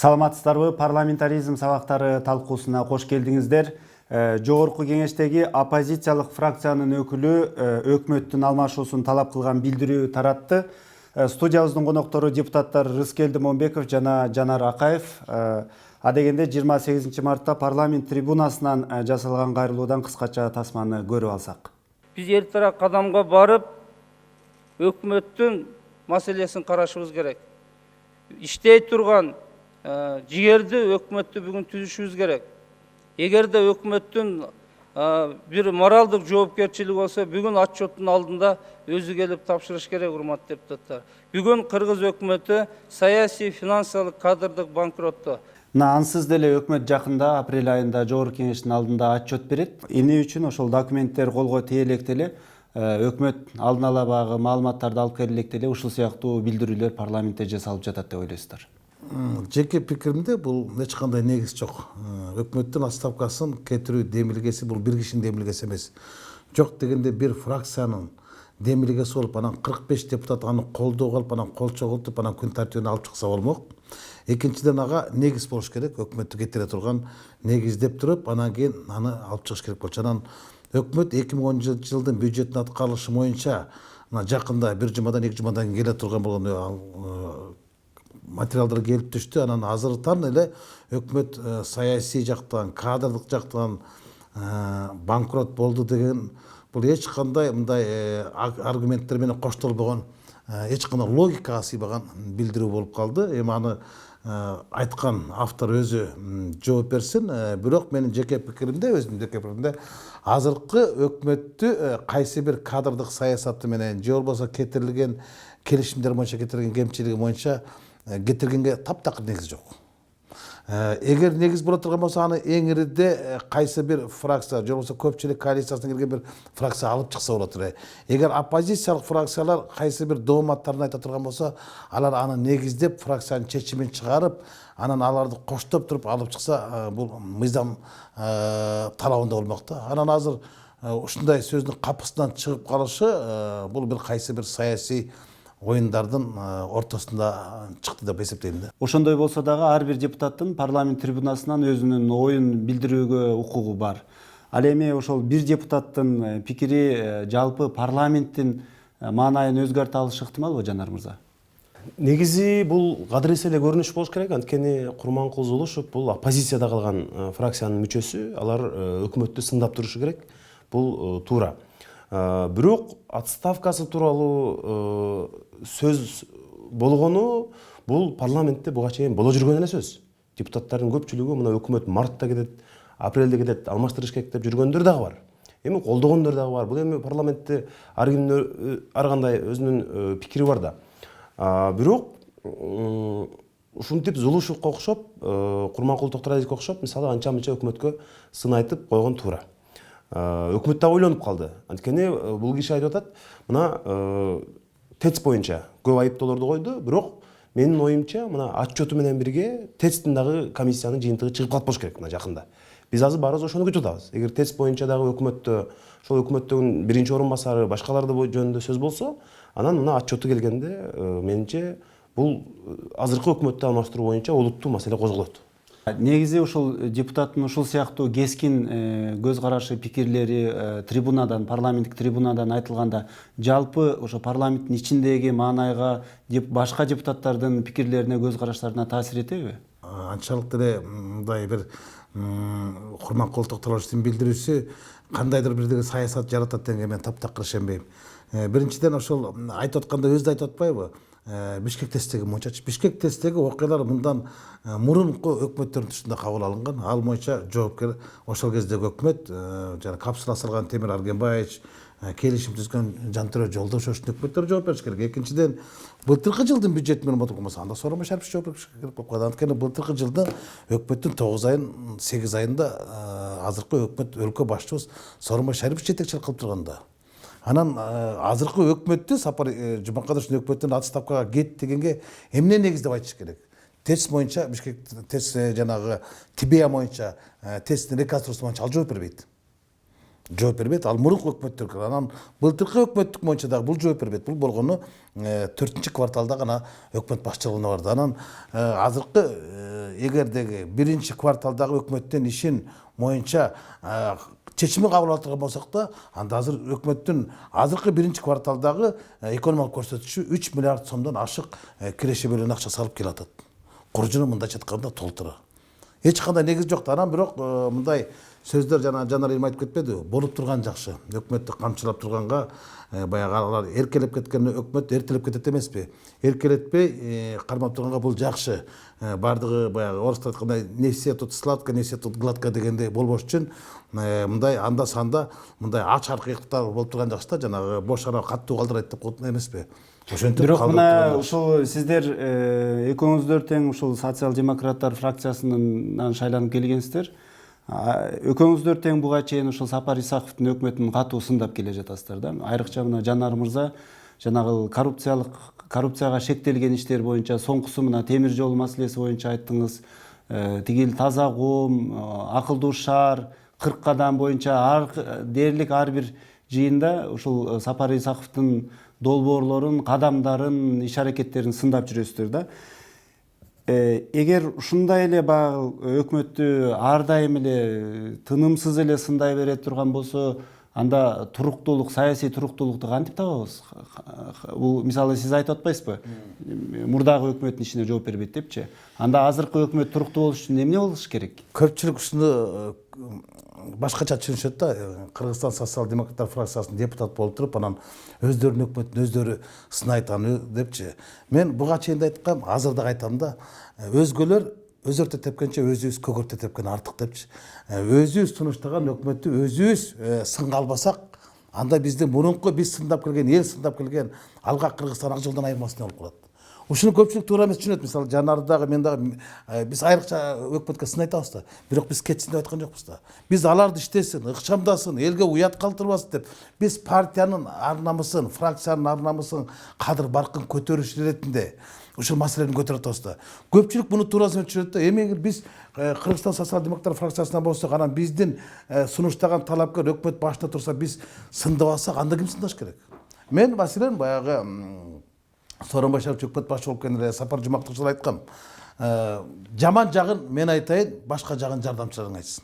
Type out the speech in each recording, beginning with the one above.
Саламатсыздарбы, парламентаризм сабактары талкуусуна кош келдиңиздер. Жогорку кеңештеги оппозициялык фракциянын өкүлү өкмөттүн алмашуусун талап кылган билдирүү таратты. Студиябыздын коноктору депутаттар Рыскелди Момбеков жана Жанар Акаев. Адегенде 28 мартта парламент трибунасынан жасалган кайрылуудан кыскача тасманы көрүп алсак. Биз эртерээк кадамга барып, өкмөттүн маселесин карашыбыз керек. Иштей турган жигерди өкмөттү бүгүн түзүшүбүз керек. Эгерде өкмөттүн бир моралдык жоопкерчилиги болсо, бүгүн отчеттун алдында өзү келип тапшырыш керек, урматтуу депутаттар. Бүгүн Кыргыз өкмөтү саясий, финансылык, кадрдык банкротто. Ансыз деле өкмөт жакында апрель айында жогорку кеңештин алдында отчет берет. Эмне үчүн ошол документтер колго тие электе эле өкмөт алдын ала багы маалыматтарды алып келе электе эле ушул сыяктуу билдирүүлөр парламентте жасалып жатат деп ойлойсуздар? Жеке пикиримде бул эч кандай негиз жок. Өкмөттүн отставкасын кетирүү демилгеси бул бир кишинин демилгеси эмес. Жок дегенде бир фракциянын демилгеси болуп, анан 45 депутат аны колдоого алып, анан кол чогултуп, анан күн тартибине алып чыкса болмок. Экинчиден ага негиз болуш керек, өкмөттү кетире турган негиздеп туруп, анан кийин аны алып чыгыш керек болчу. Анан өкмөт 2010 жылдын бюджеттин аткарылышы боюнча жакында бир жумадан 2 жумадан келе турган болгон материалдар келип түштү. Анан азыртан эле өкмөт саясий жактан, кадрдык жактан банкрот болду деген бул эч кандай мындай аргументтер менен коштолбогон, эч кандай логикага сыйбаган билдирүү болуп калды. Эми аны айткан автор өзү жооп берсин. Бирок менин жеке пикиримде, өзүмдүн жеке пикиримде, азыркы өкмөттү кайсы бир кадрдык саясаты менен же болбосо кетирилген келишимдер боюнча, кетирилген кемчилиги боюнча кетиргенге таптакыр негиз жок. Эгер негиз боло турган болсо, аны эң ириде кайсы бир фракция же болбосо көпчүлүк коалициясына кирген бир фракция алып чыкса болот эле. Эгер оппозициялык фракциялар кайсы бир дооматтарын айта турган болсо, алар аны негиздеп, фракциянын чечимин чыгарып, анан аларды коштоп туруп алып чыкса, бул мыйзам талабында болмок да. Анан азыр ушундай сөздүн капысынан чыгып калышы бул бир кайсы бир саясий оюндардын ортосунда чыкты деп эсептейм да. Ошондой болсо дагы ар бир депутаттын парламент трибунасынан өзүнүн оюн билдирүүгө укугу бар. Ал эми ошол бир депутаттын пикири жалпы парламенттин маанайын өзгөртө алышы ыктымалбы, Жанар мырза? Негизи бул кадыресе эле көрүнүш болуш керек. Анткени Курманкул Зулушев бул оппозицияда калган фракциянын мүчөсү, алар өкмөттү сындап турушу керек. Бул туура. Бирок отставкасы тууралуу сөз болгону бул парламентте буга чейин боло жүргөн эле сөз. Депутаттардын көпчүлүгү мына өкмөт мартта кетет, апрелде кетет, алмаштырыш керек деп жүргөндөр дагы бар. Эми колдогондор дагы бар. Бул эми парламентте ар кимдин ар кандай өзүнүн пикири бар да. Бирок ушинтип Зулушевго окшоп, Курманкул Токторалиевге окшоп, мисалы анча-мынча өкмөткө сын айтып койгон туура. Өкмөт да ойлонуп калды. Анткени бул киши айтып атат, мына ТЭЦ боюнча көп айыптоолорду койду, бирок менин оюмча мына отчету менен бирге ТЭЦтин дагы комиссиянын жыйынтыгы чыгып калып болуш керек мына жакында. Биз азыр баарыбыз ошону күтүп атабыз. Эгер ТЭЦ боюнча дагы өкмөттө, ошол өкмөттүн биринчи орун басары, башкаларды жөнүндө сөз болсо, анан мына отчету келгенде менимче бул азыркы өкмөттү алмаштыруу боюнча олуттуу маселе козголот. Негизи ушул депутаттын ушул сыяктуу кескин көз карашы, пикирлери трибунадан, парламенттик трибунадан айтылганда, жалпы ошо парламенттин ичиндеги маанайга, башка депутаттардын пикирлерине, көз караштарына таасир этеби? Анчалык деле мындай бир Курманкул Токторалиевдин билдирүүсү кандайдыр бир саясат жаратат дегенге мен таптакыр ишенбейм. Биринчиден ошол айтып атканда өзү да айтып атпайбы? Бишкек ТЭЦтеги боюнчачы. Бишкек ТЭЦтеги окуялар мындан мурунку өкмөттөрдүн түшүндө кабыл алынган. Ал боюнча жоопкер ошол кездеги өкмөт, жана капсула салган Темир Аргенбаевич, келишим түзгөн Жантөрө Жолдошевичтин өкмөттөрү жооп бериш керек. Экинчиден, былтыркы жылдын бюджети менен отурган болсо, анда Сооронбай Шарипович жооп бериш керек болуп калды. Анткени былтыркы жылдын өкмөттүн 9 айын 8 айында азыркы өкмөт өлкө башчыбыз Сооронбай Шарипович жетекчилик кылып турганда. Анан азыркы өкмөттү Сапар Жумакадышевдин өкмөттүн отставкага кет дегенге эмне негиздеп айтыш керек? ТЭЦ боюнча, Бишкек ТЭЦ жанагы ТИБЕА боюнча, ТЭЦтин реконструкциясы боюнча ал жооп бербейт. жооп бербейт. Ал мурунку өкмөттөр анан былтыркы өкмөттүк боюнча дагы бул жооп бербейт. Бул болгону 4-чү кварталда гана өкмөт башчылыгына барды. Анан азыркы эгердеги 1-чи кварталдагы өкмөттүн ишин моюнча чечими кабыл алып турган болсок да, анда азыр өкмөттүн азыркы 1-чи кварталдагы экономикалык көрсөтүчү 3 миллиард сомдон ашык кире шеберлене акча салып келатат. Куржуну мындайча айтканда толтура. Эч кандай негиз жок. Анан бирок мындай сөздөр жана Жанар Элим айтып кетпеди, болуп турган жакшы. Өкмөттү камчылап турганга баягы алар эркелеп кеткен өкмөт эртелеп кетет эмеспи? Эркелетпей кармап турганга бул жакшы. Бардыгы баягы орусча айткандай не все тут сладко, не все тут гладко дегендей болбош үчүн мындай анда санда мындай ач аркыктар болуп турган жакшы да, жанагы бош ара каттуу калдырайт деп коет эмеспи? Ошентип Бирок мына ушул сиздер экөөңүздөр тең ушул социал-демократтар фракциясынан шайланып келгенсиздер. Экөөңүздөр тең буга чейин ушул Сапар Исаковдун өкмөтүн катуу сындап келе жатасыздар да. Айрыкча мына Жанар мырза жанагы коррупцияга шектелген иштер боюнча соңкусу мына темир жол маселеси боюнча айттыңыз. Тигил таза кум, акылдуу шаар, 40 кадам боюнча дээрлик ар бир жыйында ушул Сапар Исаковдун долбоорлорун, кадамдарын, иш аракеттерин сындап жүрөсүздөр да. Эгер ушундай эле баягы өкмөттү ар дайым эле тынымсыз эле сындай бере турган болсо, анда туруктуулук, саясий туруктуулукту кантип табабыз? Бул мисалы сиз айтып атпайсызбы? Мурдагы өкмөттүн ишине жооп бербейт депчи. Анда азыркы өкмөт туруктуу болуш үчүн эмне болуш керек? Көпчүлүк ушуну башкача түшүнүшөт да. Кыргызстан социал-демократтар фракциясынын депутаты болуп туруп, анан өздөрүнүн өкмөтүн өздөрү сынайт аны депчи. Мен буга чейин да айткам, азыр да айтам да. Өзгөлөр өзөртө тепкенче өзүбүз көгөртө тепкен артык депчи. Өзүбүз сунуштаган өкмөттү өзүбүз сынга албасак, анда биздин мурунку биз сындап келген, эл сындап келген алга Кыргызстан ак жолдон айырмасы болуп калат. Ушуну көпчүлүк туура эмес түшүнөт. Мисалы Жанар дагы, мен дагы биз айрыкча өкмөткө сын айтабыз да. Бирок биз кетсин деп айткан жокпуз да. Биз аларды иштесин, ыкчамдасын, элге уят калтырбасын деп, биз партиянын ар намысын, фракциянын ар намысын, кадыр баркын көтөрүш иретинде ушул маселени көтөрүп атабыз да. Көпчүлүк муну туура түшүнөт да. Эми биз Кыргызстан социал-демократтар фракциясынан болсок, анан биздин сунуштаган талапкер өкмөт башында турса, биз сындабасак, анда ким сындаш керек? Мен маселен баягы Сооронбай Шарипович өкмөт башчы болуп келгенде Сапар Жумактык жылы айткам. Жаман жагын мен айтайын, башка жагын жардамчыларың айтсын.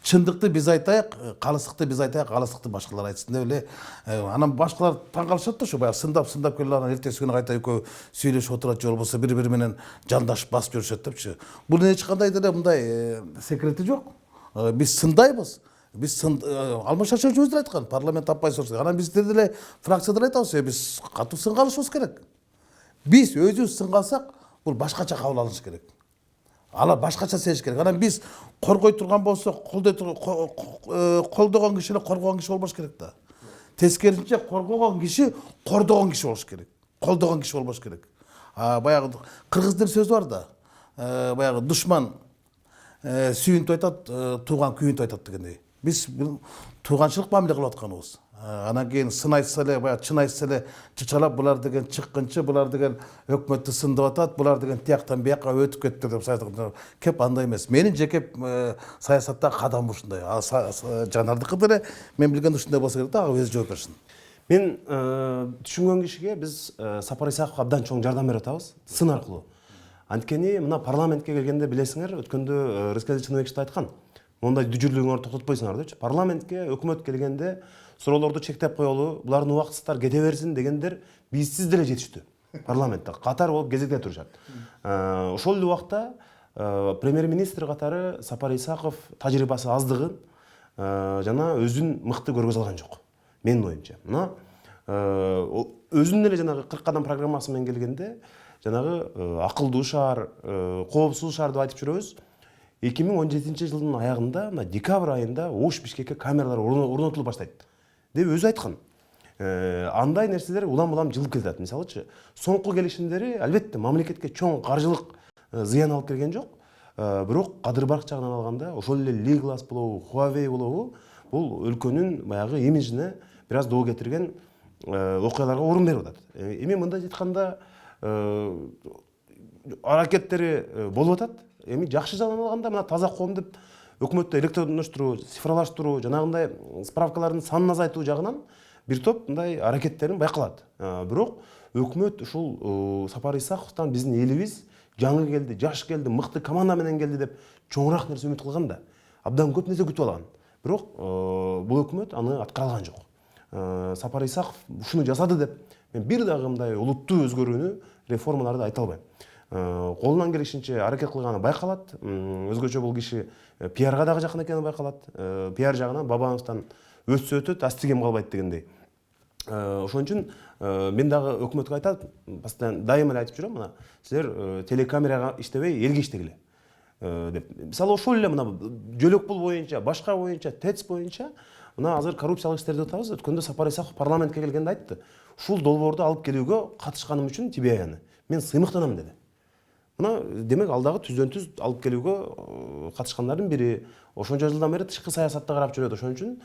Чындыкты биз айтайык, калысыкты биз айтайык, калысыкты башкалар айтсын деп эле. Анан башкалар таң калышат да, ушу баягы сындап келе анан эртеси күнү кайта экөө сүйлөшүп отурат, же болбосо бири-бири менен жандашып басып жүрүшөт депчи. Бунун эч кандай деле мындай секрети жок. Биз сындайбыз. Биз Алмаз Шаршевич өзү айткан, парламент таппай сорсо. Анан биздер деле фракцияда айтабыз, биз катуу сынга алышыбыз керек. Биз өзүбүз сынга алсак, бул башкача кабыл алыныш керек. Алар башкача сезиш керек. Анан биз коргой турган болсок, колдогон киши эле коргогон киши болбош керек да. Тескерисинче коргогон киши кордогон киши болуш керек. Колдогон киши болбош керек. Баягы кыргыздын сөзү бар да. Баягы душман сүйүнтүп айтат, тууган күйүнтүп айтат дегендей. Биз тууганчылык мамиле кылып атканыбыз. Анан кийин сын айтса эле, баягы чын айтса эле чычалап, булар деген чыккынчы, булар деген өкмөттү сындап атат, булар деген тияктан бияка өтүп кетти деп айтат. Кеп андай эмес. Менин жеке саясаттагы кадам ушундай. Жанардыкы деле мен билгенде ушундай болсо керек да, ага өзү жооп берсин. Мен түшүнгөн кишиге биз Сапар Исаковго абдан чоң жардам берип атабыз, сын аркылуу. Анткени мына парламентке келгенде билесиңер, өткөндө Рыскелди Чыныбеков айткан. Мондай дүжүрлүгүңөрдү токтотпойсуңар депчи. Парламентке өкмөт келгенде суроолорду чектеп коелу, булардын убактысыздар кете берсин дегендер бизсиз деле жетиштүү. Парламентте катар болуп кезекте турушат. Ошол эле убакта премьер-министр катары Сапар Исаков тажрыйбасы аздыгын жана өзүн мыкты көргөзө алган жок. Менин оюмча. Мына өзүнүн эле жанагы 40 кадам программасы менен келгенде жанагы акылдуу шаар, коопсуз шаар деп айтып жүрөбүз. 2017 жылдын аягында, декабрь айында Ош Бишкекке камералар орнотулуп баштайт деп өзү айткан. Андай нерселер улам-улам жылып келет. Мисалычы, соңку келишимдери албетте мамлекетке чоң каржылык зыян алып келген жок. Бирок кадыр барк жагынан алганда, ошол эле Legolas болобу, Huawei болобу, бул өлкөнүн баягы имиджине бир аз доо кетирген окуяларга орун берип атат. Эми мындай айтканда аракеттери болуп атат. Эми жакшы жагынан алганда, мына таза коом деп өкмөттү электрондоштуруу, цифрлаштыруу, жанагындай справкалардын санын азайтуу жагынан бир топ мындай аракеттерин байкалат. Бирок өкмөт ушул Сапар Исаковдон биздин элибиз жаңы келди, жаш келди, мыкты команда менен келди деп чоңураак нерсе үмүт кылган да. Абдан көп нерсе күтүп алган. Бирок бул өкмөт аны аткара алган жок. Сапар Исаков ушуну жасады деп мен бир дагы мындай улуттуу өзгөрүүнү, реформаларды айта албайм. Колунан келишинче аракет кылганы байкалат. Өзгөчө бул киши пиарга дагы жакын экени байкалат. Пиар жагынан Бабановдон өтсө өтөт, астигем калбайт дегендей. Ошон үчүн мен дагы өкмөткө айтат, постоянно дайыма эле айтып жүрөм, мына силер телекамерага иштебей элге иштегиле деп. Мисалы ошол эле мына жөлөк пул боюнча, башка боюнча, ТЭЦ боюнча мына азыр коррупциялык иштерди атабыз. Өткөндө Сапар Исаков парламентке келгенде айтты. Ушул долбоорду алып келүүгө катышканым үчүн Тибияны мен сыймыктанам деди. Мына демек алдагы түздөн-түз алып келүүгө катышкандардын бири. Ошончо жылдан бери тышкы саясатта карап жүрөт. Ошон үчүн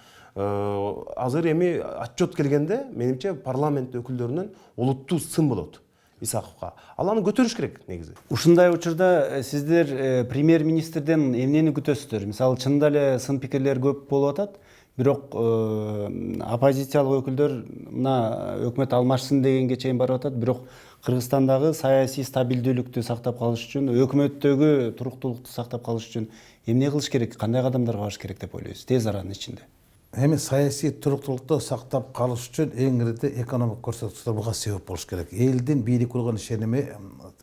азыр эми отчет келгенде менимче парламент өкүлдөрүнөн олуттуу сын болот Исаковго. Ал аны көтөрүш керек негизи. Ушундай учурда сиздер премьер-министрден эмнени күтөсүздөр? Мисалы чынында эле сын пикирлер көп болуп атат. Бирок оппозициялык өкүлдөр мына өкмөт алмашсын дегенге чейин барып атат. Бирок Кыргызстандагы саясий стабилдүүлүктү сактап калыш үчүн, өкмөттөгү туруктуулукту сактап калыш үчүн эмне кылыш керек, кандай кадамдарга барыш керек деп ойлойсуз тез аранын ичинде? Эми саясий туруктуулукту сактап калыш үчүн эң ирide экономик көрсөткүчтөр буга себеп болуш керек. Элдин бийликке болгон ишеними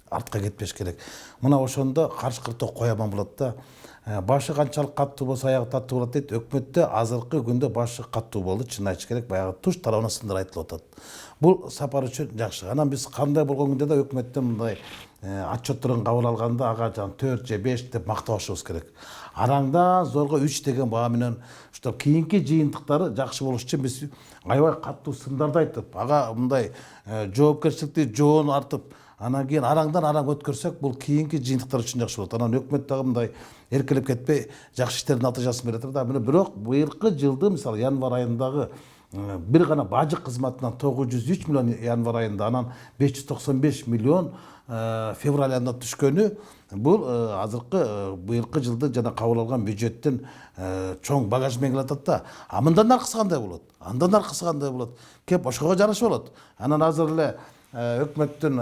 артка кетпеш керек. Мына ошондо каршы кыртоо кояман болот да. Башы канчалык каттуу болсо аягы таттуу болот дейт. Өкмөттө азыркы күндө башы каттуу болду, чын айтыш керек. Баягы туш тарабына сындар айтылып атат. Бул сапар үчүн жакшы. Анан биз кандай болгон күндө да өкмөттөн мындай отчетторун кабыл алганда ага жана 4 же 5 деп мактабашыбыз керек. Араңдан зорго 3 деген баа менен уштап кийинки жыйынтыктары жакшы болуш үчүн биз аябай каттуу сындарды айтып, ага мындай жоопкерчиликти жоон артып, анан кийин араңдан араң өткөрсөк, бул кийинки жыйынтыктар үчүн жакшы болот. Анан өкмөт дагы мындай эркелеп кетпей жакшы иштердин натыйжасын берет да. Бирок быйылкы жылды мисалы январь айындагы бир гана бажык кызматынан 903 миллион январь айында, анан 595 миллион февраль айында түшкөнү, бул азыркы быйылкы жылды жана кабыл алган бюджеттин чоң багаж менен келатат да. А мындан аркысы кандай болот? Андан аркысы кандай болот? Кеп ошого жараша болот. Анан азыр эле өкмөттүн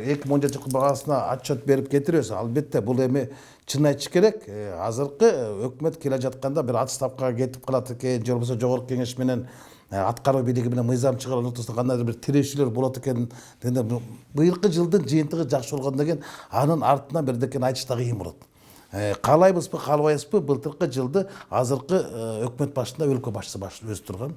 2017 жылкы багасына отчет берип кетиребиз. Албетте бул эми чын айтыш керек, азыркы өкмөт келе жатканда бир отставкага кетип калат экен, же болбосо жогорку кеңеш менен аткаруу бийлиги менен мыйзам чыгаруу ортосунда кандайдыр бир тирешүүлөр болот экен дегенде, быйылкы жылдын жыйынтыгы жакшы болгондон кийин анын артынан бирдекени айтыш да кыйын болот. Каалайбызбы, каалабайбызбы, былтыркы жылды азыркы өкмөт башында өлкө башчысы өзү турган.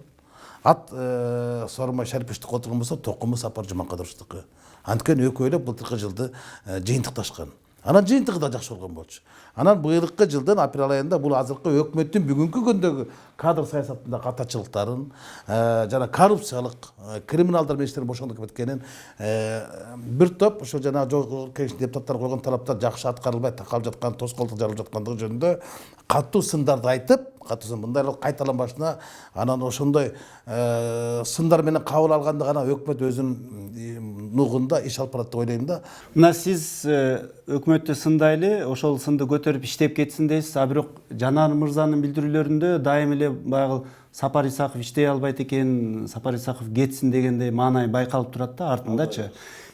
Ат Сооронбай Шариповичтики отурган болсо, токуму Сапар Жумакадыровичтики. Анткени экөө эле былтыркы жылды жыйынтыкташкан. Анан жыйынтыгы да жакшы болгон болчу. Анан быйылкы жылдын апрель айында бул азыркы өкмөттүн бүгүнкү күндөгү кадр саясатында катачылыктарын, жана коррупциялык, криминалдар менен бошондуп кеткенин, бир топ ошол жана жогорку кеңештин депутаттары койгон талаптар жакшы аткарылбай такалып жаткан, тоскоолдук жаралып жаткандыгы жөнүндө катуу сындарды айтып, мындайлар кайталанбашына, анан ошондой сындар менен кабыл алганда гана өкмөт өзүнүн нугунда иш алып барат деп ойлойм да. Мына сиз өкмөттү сындайлы, ошол сынды көтөрүп иштеп кетсин дейсиз, а бирок Жанар мырзанын билдирүүлөрүндө дайым эле баягы Сапар Исаков иштей албайт экен, Сапар Исаков кетсин дегендей маанай байкалып турат да артындачы.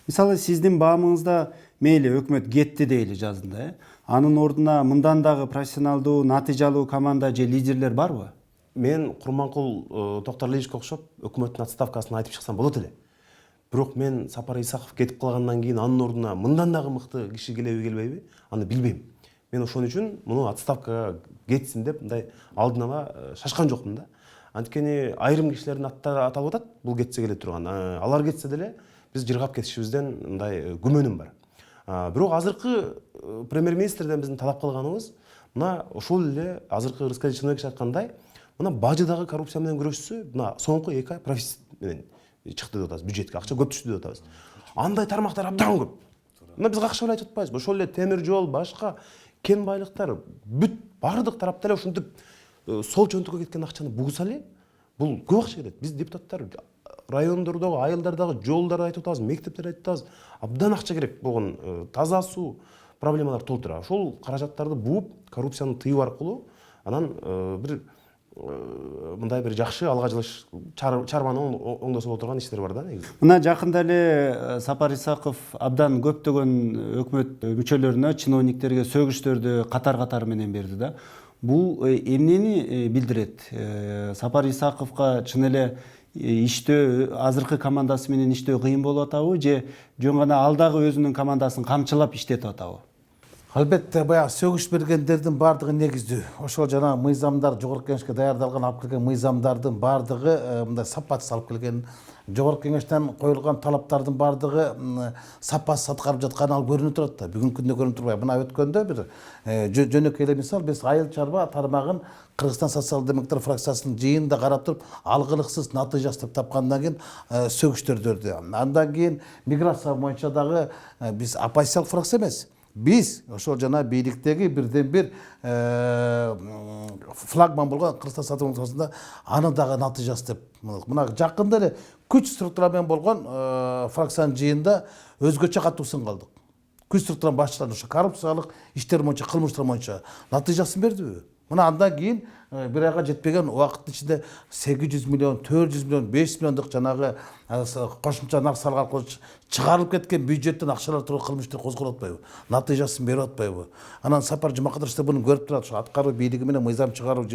Мисалы сиздин баамыңызда мейли өкмөт кетти дейли жазында, анын ордуна мындан дагы профессионалдуу, натыйжалуу команда же лидерлер барбы? Мен Курманкул Токтарлиевичке окшоп өкмөттүн отставкасын айтып чыксам болот эле. Бирок мен Сапар Исаков кетип калгандан кийин анын ордуна мындан дагы мыкты киши келеби келбейби, аны билбейм. Мен ошон үчүн муну отставкага кетсин деп мындай алдын ала шашкан жокмун да. Анткени айрым кишилердин аттары аталып атат, бул кетсе келе турган. Алар кетсе деле биз жыргап кетишибизден мындай күмөнүм бар. Бирок азыркы премьер-министрден биздин талап кылганыбыз мына ошол эле азыркы Рыскелди Чыныбекович айткандай, мына бажыдагы коррупция менен күрөшсө, мына соңку 2 ай профицит менен чыкты деп атабыз, бюджетке акча көп түштү деп атабыз. Андай тармактар абдан көп. Мына биз какшап эле айтып атпайбызбы? Ошол эле темир жол, башка кен байлыктар бүт бардык тарапта эле ушинтип сол чөнтүккө кеткен акчаны бугуса эле, бул көп акча кетет. Биз депутаттар райондордогу, айылдардагы жолдарды айтып атабыз, мектептерди айтып атабыз. Абдан акча керек болгон таза суу проблемалар толтура. Ошол каражаттарды бууп, коррупцияны тыюу аркылуу анан бир мындай бир жакшы алга жылыш чарбаны оңдосо боло турган иштер бар да негизи. Мына жакында эле Сапар Исаков абдан көптөгөн өкмөт мүчөлөрүнө, чиновниктерге сөгүштөрдү катар менен берди да. Бул эмнени билдирет? Сапар Исаковго чын эле иштөө, азыркы командасы менен иштөө кыйын болуп атабы же жөн гана ал дагы өзүнүн командасын камчылап иштетип атабы? Албетте баягы сөгүш бергендердин баардыгы негиздүү. Ошол жана мыйзамдар, жогорку кеңешке даярдалган алып келген мыйзамдардын баардыгы мындай сапатсыз алып келген. Жогорку кеңештен коюлган талаптардын баардыгы сапасыз аткарып жатканы ал көрүнүп турат да. Бүгүнкү күндө көрүнүп турбайбы? Мына өткөндө бир жөнөкөй эле мисал, биз айыл чарба тармагын Кыргызстан социал-демократтар фракциясынын жыйынында карап туруп, алгылыксыз натыйжасы тапкандан кийин сөгүштөрдү берди. Андан кийин миграция боюнча дагы биз оппозициялык фракция эмес. Биз ошол жана бийликтеги бирден бир флагман болгон Кыргызстан социал-демократиясында аны дагы натыйжасы деп. Мына жакында эле күч структура менен болгон фракциянын жыйында өзгөчө катуу сын калдык. Күч структуранын башчылары ошо коррупциялык иштер боюнча, кылмыштар боюнча натыйжасын бердиби? Мына андан кийин бир айга жетпеген убакыттын ичинде 800 миллион, 400 миллион, 500 миллиондук жанагы кошумча нарсалар аркылуу чыгарылып кеткен бюджеттен акчалар туруп кылмыш ишти козголуп атпайбы? Натыйжасын берип атпайбы? Анан Сапар Жумакадырович буну көрүп турат. Ошо аткаруу бийлиги менен мыйзам чыгаруу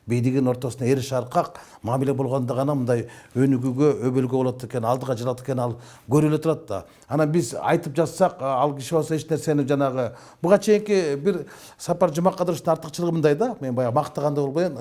бийлигинин ортосунда эриш аркак мамиле болгондо гана мындай өнүгүүгө, өбөлгө болот экен, алдыга жылат экен, ал көрүп эле турат да. Анан биз айтып жатсак, ал киши болсо эч нерсени жанагы буга чейинки бир Сапар Жумакадыровичтин артыкчылыгы мындай да. Мен баягы мактагандай болбойн,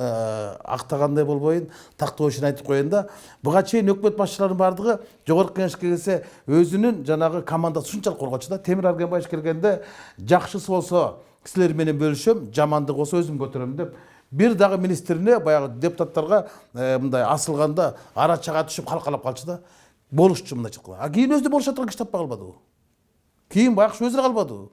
актагандай болбойн, тактоо ишин айтып коеюн да. Буга чейин өкмөт башчыларынын баардыгы жогорку кеңешке келсе өзүнүн жанагы командасы ушунчалык коргочу да. Темир Аргенбаевич келгенде жакшысы болсо силер менен бөлүшөм, жамандык болсо өзүм көтөрөм деп бир дагы министрине баягы депутаттарга мындай асылганда ара чага түшүп калкалап калчу да. Болушчу мындайча айтканда. А кийин өзү болуша турган киши таппай калбадыбы? Кийин байкуш өзү калбадыбы?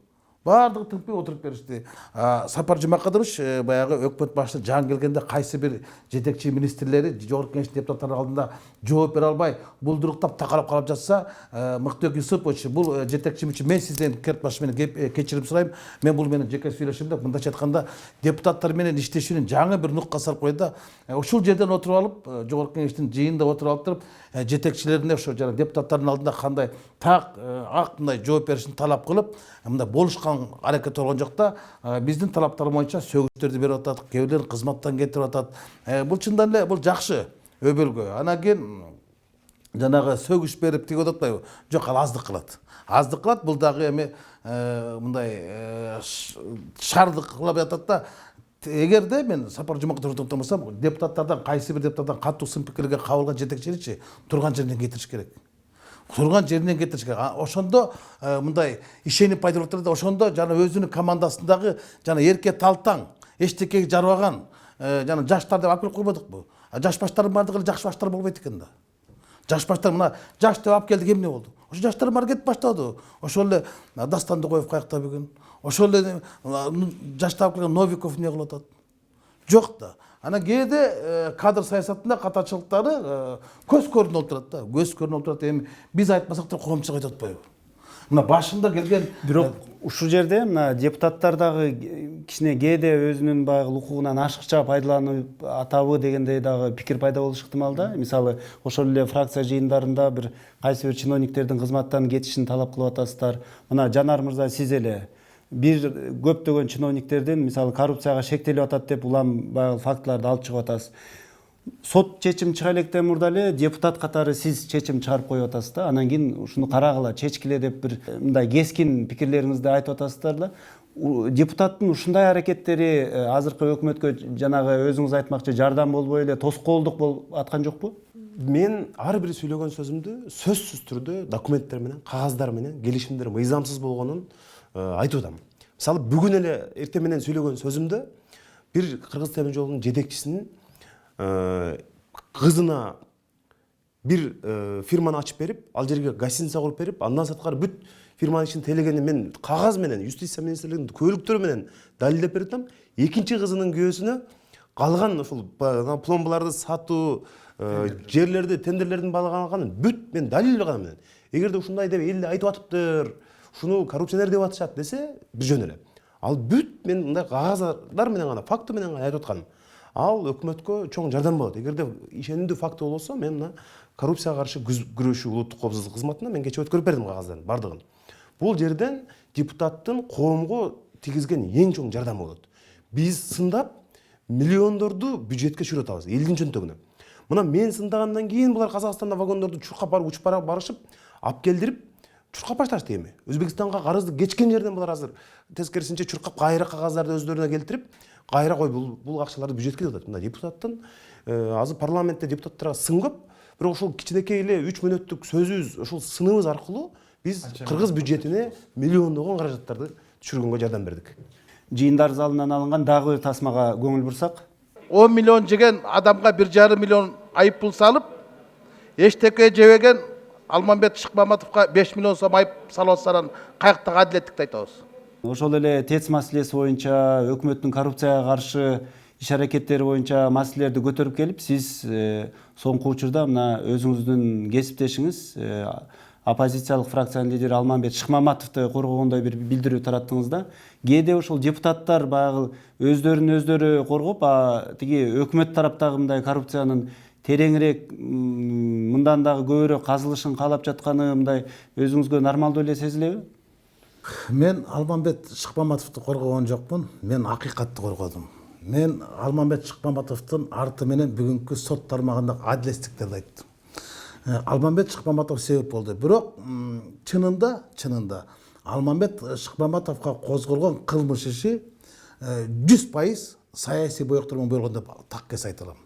Баардыгы тынпай отуруп беришти. Сапар Жумакадырович баягы өкмөт башчысы жан келгенде кайсы бир жетекчи министрлери жогорку кеңештин депутаттары алдында жооп бере албай булдуруктап такалап калып жатса, Мыктыбек Юсупович, бул жетекчим үчүн мен сизден керт баш менен кечирим сурайм. Мен бул менен жеке сүйлөшөм деп, мындайча айтканда, депутаттар менен иштешүүнүн жаңы бир нукка салып койду да. Ушул жерден отуруп алып, жогорку кеңештин жыйынында отуруп алып туруп, жетекчилерине ошо жана депутаттардын алдында кандай ак мындай жооп беришин талап кылып, мындай болушкан аракет болгон жок да. Биздин талаптар боюнча сөгүштөрдү берип атат, кээ бирлерин кызматтан кетирип атат. Бул чындан эле бул жакшы өбөлгө. Анан кийин жанагы сөгүш берип тигип атпайбы? Жок, ал аздык кылат. Аздык кылат, бул дагы эми мындай шаардык кылып атат да. Эгерде мен Сапар Жумакадыровду болсом, депутаттардан кайсы бир депутаттан катуу сын пикирге кабылган жетекчиличи турган жеринен кетириш керек. Турган жеринен кетириш керек. Ошондо мындай ишенип пайда болуп турат да. Ошондо жана өзүнүн командасындагы жана эрке талтаң, эчтекеге жарбаган жана жаштар деп алып койбодукпу? Жаш баштардын баардыгы жакшы баштар болбойт экен да. Жаш баштар мына жаш деп алып келдик, эмне болду? Ошо жаштар баары кетип баштады. Ошол эле Дастан Докоев каякта бүгүн? Ошол эле жашты алып келген Новиков эмне кылып атат? Жок да. Анан кээде кадр саясатында катачылыктары көз көрүнүп болуп турат да. Көз көрүнүп болуп турат. Эми биз айтпасак да коомчулук айтып атпайбы? Мына башында келген Бирок ушул жерде мына депутаттар дагы кичине кээде өзүнүн баягы укугунан ашыкча пайдаланып атабы дегендей дагы пикир пайда болушу ыктымал да. Мисалы, ошол эле фракция жыйындарында бир кайсы бир чиновниктердин кызматтан кетишин талап кылып атасыздар. Мына Жанар мырза, сиз эле бир көптөгөн чиновниктердин мисалы коррупцияга шектелип атат деп улам баягы фактыларды алып чыгып атасыз. Сот чечим чыга электен мурда эле депутат катары сиз чечим чыгарып коюп атасыз да. Анан кийин ушуну карагыла, чечкиле деп бир мындай кескин пикирлериңизди айтып атасыздар да. Депутаттын ушундай аракеттери азыркы өкмөткө жанагы өзүңүз айтмакчы жардам болбой эле тоскоолдук болуп аткан жокпу? Мен ар бир сүйлөгөн сөзүмдү сөзсүз түрдө документтер менен, кагаздар менен, келишимдер мыйзамсыз болгонун айтып атам. Мисалы, бүгүн эле эртең менен сүйлөгөн сөзүмдө бир Кыргыз темир жолунун жетекчисинин кызына бир фирманы ачып берип, ал жерге гостиница куруп берип, андан сырткары бүт фирманын ишин тейлегенин мен кагаз менен, юстиция министрлигинин көлүктөрү менен далилдеп берип атам. Экинчи кызынын күйөөсүнө калган ушул пломбаларды сатуу, жерлерди, тендерлердин багалганын бүт мен далил берганмын менен. Эгерде ушундай деп эл айтып атыптыр, ушуну коррупционер деп атышат десе, бир жөн эле. Ал бүт мен мындай кагаздар менен гана, факты менен гана айтып атканым. Ал өкмөткө чоң жардам болот. Эгерде ишенимдүү факты болсо, мен мына коррупцияга каршы күрөшүү улуттук коопсуздук кызматына мен кечээ өткөрүп бердим кагаздардын бардыгын. Бул жерден депутаттын коомго тигизген эң чоң жардамы болот. Биз сындап миллиондорду бюджетке чыгырып атабыз, элдин чөнтөгүнө. Мына мен сындагандан кийин булар Казакстанда вагондорду чуркап барып учуп барышып, алып келдирип чуркап башташты эми. Өзбекстанга карызды кечкен жерден булар азыр тескерисинче чуркап кайра кагаздарды өздөрүнө келтирип, кайра кой бул акчаларды бюджетке деп атат. Мына депутаттын азыр парламентте депутаттарга сын көп, бирок ошол кичинекей эле 3 мүнөттүк сөзүбүз, ошол сыныбыз аркылуу биз кыргыз бюджетине миллиондогон каражаттарды түшүргөнгө жардам бердик. Жыйындар залынан алынган дагы бир тасмага көңүл бурсак. 10 миллион жеген адамга 1,5 миллион айып пул салып, эчтеке жебеген Алмамбет Шыкмаматовго 5 миллион сом айып салып атсанан каяктагы адилеттикти айтабыз. Ошол эле ТЭЦ маселеси боюнча, өкмөттүн коррупцияга каршы иш аракеттери боюнча маселелерди көтөрүп келип, сиз соңку учурда мына өзүңүздүн кесиптешиңиз оппозициялык фракциянын лидери Алмамбет Шыкмаматовду коргогондой бир билдирүү тараттыңыз да. Кээде ошол депутаттар баягы өздөрүн коргоп, тиги өкмөт тараптагы мындай коррупциянын тереңирээк, мындан дагы көбүрөөк казылышын каалап жатканы мындай өзүңүзгө нормалдуу эле сезилеби? Мен Алмамбет Шыкмаматовду коргогон жокмун, мен акыйкатты коргодум. Мен Алмамбет Шыкмаматовдун арты менен бүгүнкү сот тармагындагы адилеттиктерди айттым. Алмамбет Шыкмаматов себеп болду. Бирок чынында Алмамбет Шыкмаматовго козголгон кылмыш иши 100% саясий боектурма болгон деп таккес айта алам.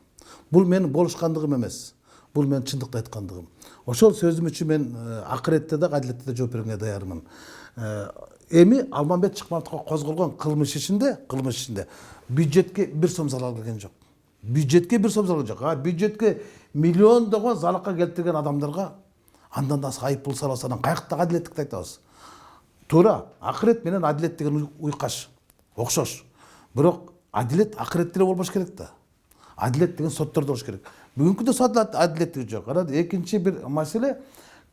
Бул менин болушкандыгым эмес. Бул мен чындыкты айткандыгым. Ошол сөзүм үчүн мен акыретте да, адилетте да жооп берүүгө даярмын. Эми Алмамбет Шыкмаматовго козголгон кылмыш ишинде бюджетке 1 сом залал келген жок. Бюджетке 1 сом залал жок. Бюджетке миллиондогон залакка келтирген адамдарга андан да айып пул саласынан каяктагы адилеттикти айтабыз. Туура, акырет менен адилет деген уйкаш, окшош. Бирок адилет акыретте эле болбош керек да. Адилет деген соттордо болуш керек. Бүгүнкү сот адилеттиги жок. Экинчи бир маселе,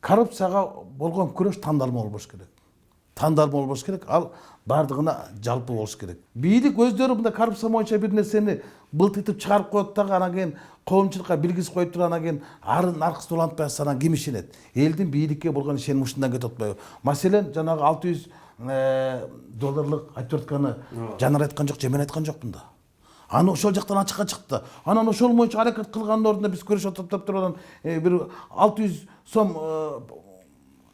коррупцияга болгон күрөш тандалма болбош керек. Тандалма болбош керек, ал бардыгына жалпы болуш керек. Бийлик өздөрү мындай коррупция боюнча бир нерсени былтытып чыгарып коет дагы, анан кийин коомчулукка билгизип коюп туруп, анан кийин арын аркысында улантпай атса, анан ким ишенет? Элдин бийликке болгон ишеними ушундан кетип атпайбы? Маселен, жанагы 600 долларлык айтып атканы Жанар айткан жок, же мен айткан жокмун да. Аны ошол жактан ачыкка чыкты. Анан ошол боюнча аракет кылгандын ордуна биз көрүшүп атып туруп, анан бир 600 сом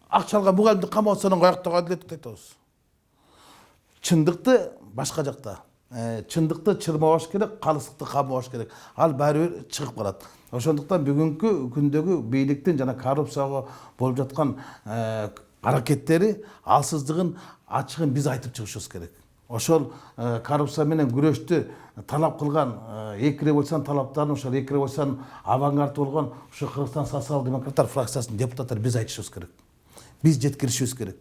акча алган мугалимди камап атса, анан каяктагы адилеттикти айтабыз? Чындыкты башка жакта. Чындыкты чырмабаш керек, калыстыкты камабаш керек. Ал баары бир чыгып калат. Ошондуктан бүгүнкү күндөгү бийликтин жана коррупцияга болуп жаткан аракеттери алсыздыгын, ачыгын биз айтып чыгышыбыз керек. Ошол коррупция менен күрөштү талап кылган эки революциянын талаптарын, ошол эки революциянын авангард болгон ушу Кыргызстан социал-демократтар фракциясынын депутаттары биз айтышыбыз керек. Биз жеткиришибиз керек.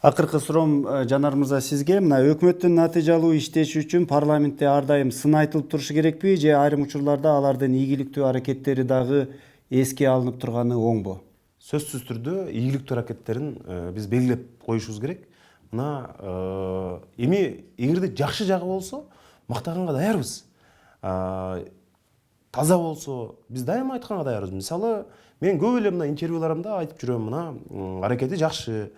Акыркы суроом Жанар мырза сизге, мына өкмөттүн натыйжалуу иштеши үчүн парламентте ар дайым сын айтылып турушу керекпи, же айрым учурларда алардын ийгиликтүү аракеттери дагы эске алынып турганы оңбу? Сөзсүз түрдө ийгиликтүү аракеттерин биз белгилеп коюшубуз керек. Мына эми эгерде жакшы жагы болсо, мактаганга даярбыз. Таза болсо, биз дайыма айтканга даярбыз. Мисалы, мен көп эле мына интервьюларымда айтып жүрөм, мына аракети жакшы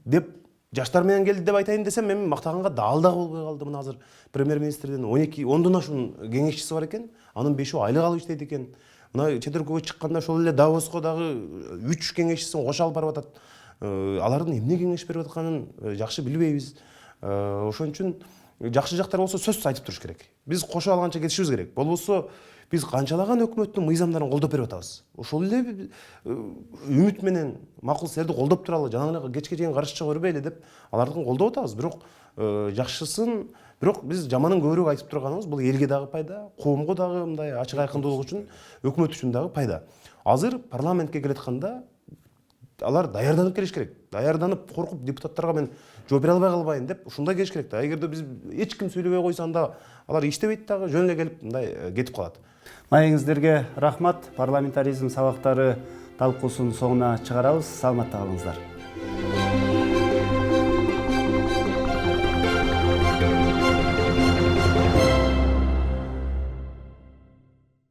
деп жаштар менен келди деп айтайын десем, мен мактаганга дал дагы болбой калды. Мына азыр премьер-министрдин 10дан ашуун кеңешчиси бар экен, анын 5-өө айлык алып иштейт экен. Мына чет өлкөгө чыкканда ошол эле Давоско дагы 3 кеңешчисин кошо алып барып атат. Алардын эмне кеңеш берип атканын жакшы билбейбиз. Ошон үчүн жакшы жактар болсо сөзсүз айтып туруш керек. Биз кошо алганча кетишибиз керек. Болбосо биз канчалаган өкмөттүн мыйзамдарын колдоп берип атабыз. Ошол эле үмүт менен макул силерди колдоп туралы, жана эле кечке чейин карышча көрбөйлү деп алардын колдоп атабыз. Бирок жакшысын, бирок биз жаманын көбүрөөк айтып турганыбыз бул элге дагы пайда, коомго дагы мындай ачык айкындуулук үчүн, өкмөт үчүн дагы пайда. Азыр парламентке келатканда алар даярданып келиш керек. Даярданып коркуп депутаттарга мен жооп бере албай калбайын деп ушундай келиш керек да. Эгерде биз эч ким сүйлөбөй койсо, анда алар иштебейт дагы, жөн эле келип мындай кетип калат. Маегиңиздерге рахмат. Парламентаризм сабактары талкуусунун соңуна чыгарабыз. Саламатта калыңыздар.